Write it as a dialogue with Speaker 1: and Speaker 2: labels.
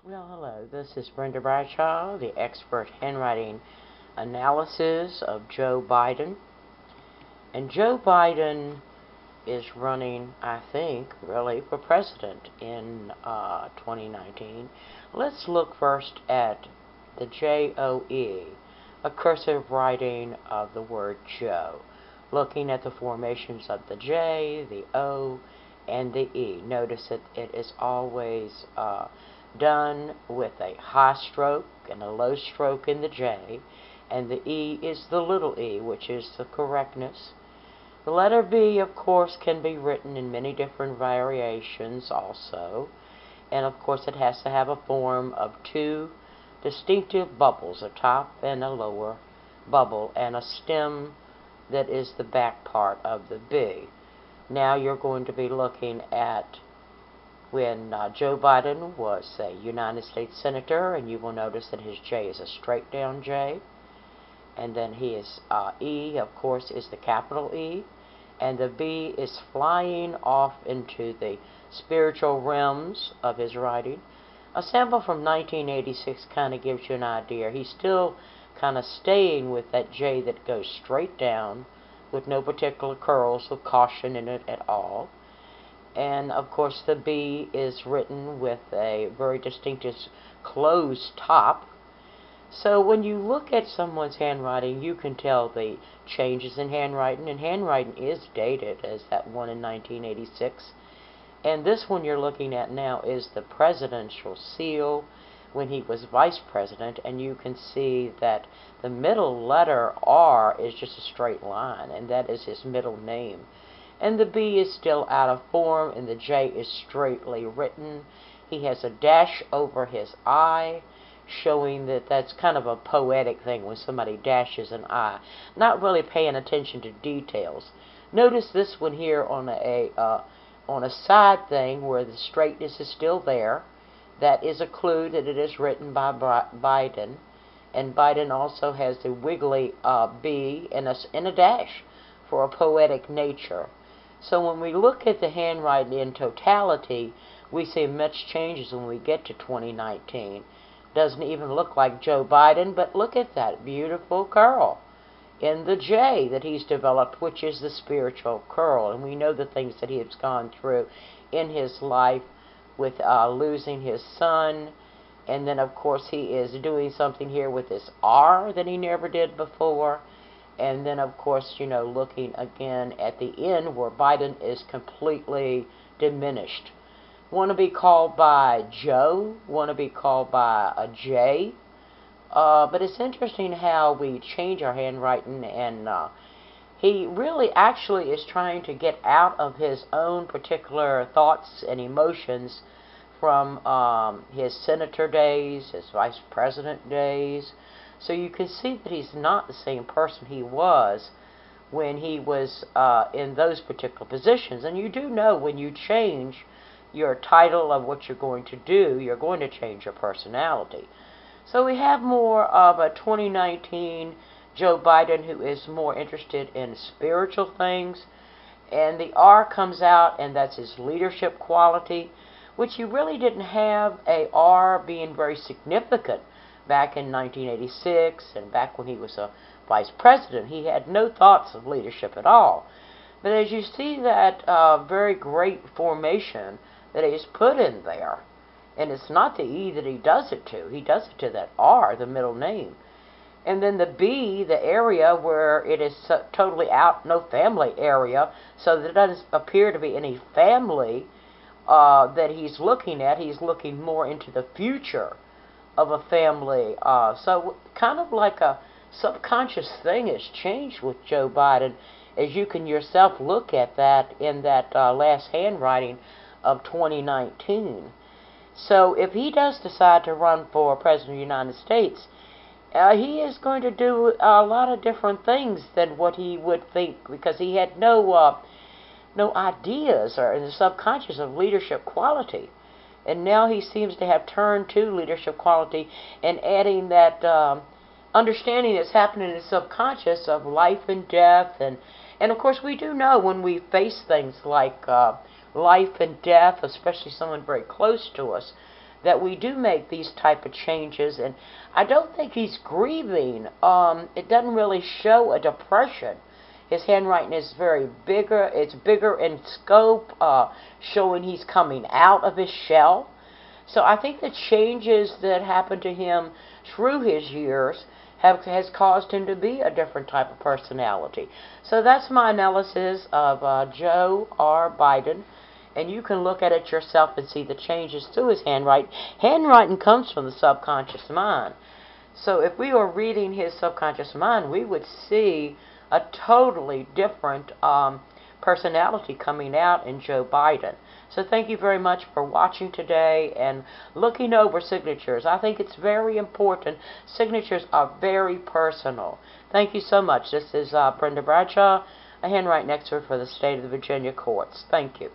Speaker 1: Well, hello, this is Brenda Bradshaw, the expert handwriting analysis of Joe Biden. And Joe Biden is running, I think, really for president in 2019. Let's look first at the J-O-E, a cursive writing of the word Joe, looking at the formations of the J, the O, and the E. Notice that it is always done with a high stroke and a low stroke in the J, and the E is the little e, which is the correctness. The letter B, of course, can be written in many different variations also, and of course it has to have a form of two distinctive bubbles, a top and a lower bubble, and a stem that is the back part of the B. Now you're going to be looking at when Joe Biden was a United States Senator, and you will notice that his J is a straight down J, and then his E, of course, is the capital E, and the B is flying off into the spiritual realms of his writing. A sample from 1986 kind of gives you an idea. He's still kind of staying with that J that goes straight down with no particular curls of caution in it at all. And of course the B is written with a very distinctive closed top. So when you look at someone's handwriting, you can tell the changes in handwriting, and handwriting is dated as that one in 1986. And this one you're looking at now is the presidential seal when he was vice president, and you can see that the middle letter R is just a straight line, and that is his middle name. And the B is still out of form, and the J is straightly written. He has a dash over his I, showing that that's kind of a poetic thing when somebody dashes an I, not really paying attention to details. Notice this one here on a side thing where the straightness is still there. That is a clue that it is written by Biden, and Biden also has the wiggly B and a dash for a poetic nature. So when we look at the handwriting in totality, we see much changes when we get to 2019. Doesn't even look like Joe Biden, but look at that beautiful curl in the J that he's developed, which is the spiritual curl. And we know the things that he has gone through in his life with losing his son. And then, of course, he is doing something here with this R that he never did before. And then, of course, looking again at the end where Biden is completely diminished. Want to be called by Joe, want to be called by a J. But it's interesting how we change our handwriting, and he really actually is trying to get out of his own particular thoughts and emotions from his senator days, his vice president days. So you can see that he's not the same person he was when he was in those particular positions. And you do know when you change your title of what you're going to do, you're going to change your personality. So we have more of a 2019 Joe Biden who is more interested in spiritual things. And the R comes out, and that's his leadership quality, which you really didn't have a R being very significant back in 1986 and back when he was a vice president. He had no thoughts of leadership at all. But as you see that very great formation that he's put in there, and it's not the E that he does it to. He does it to that R, the middle name. And then the B, the area where it is totally out, no family area, so that it doesn't appear to be any family that he's looking at. He's looking more into the future of a family. So kind of like a subconscious thing has changed with Joe Biden, as you can yourself look at that in that last handwriting of 2019. So if he does decide to run for President of the United States, he is going to do a lot of different things than what he would think, because he had no ideas or in the subconscious of leadership quality. And now he seems to have turned to leadership quality and adding that understanding that's happening in the subconscious of life and death. And of course we do know when we face things like life and death, especially someone very close to us, that we do make these type of changes, and I don't think he's grieving. It doesn't really show a depression. His handwriting is it's bigger in scope, showing he's coming out of his shell. So I think the changes that happened to him through his years has caused him to be a different type of personality. So that's my analysis of Joe R. Biden. And you can look at it yourself and see the changes to his handwriting. Handwriting comes from the subconscious mind. So if we were reading his subconscious mind, we would see a totally different personality coming out in Joe Biden. So thank you very much for watching today and looking over signatures. I think it's very important. Signatures are very personal. Thank you so much. This is Brenda Bradshaw, a handwriting expert for the state of the Virginia courts. Thank you.